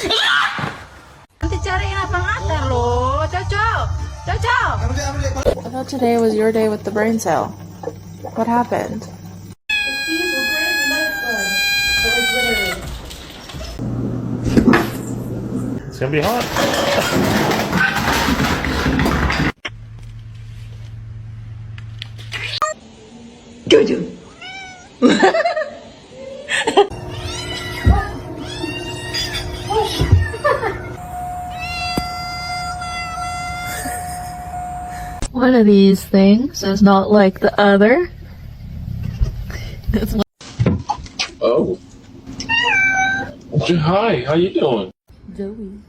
Nanti cariin abang Atar loh, Coco. Coco. I thought today was your day with the brain cell. What happened? It's gonna be hot. Jojo. One of these things is not like the other. Oh. Hi, how you doing? Joey.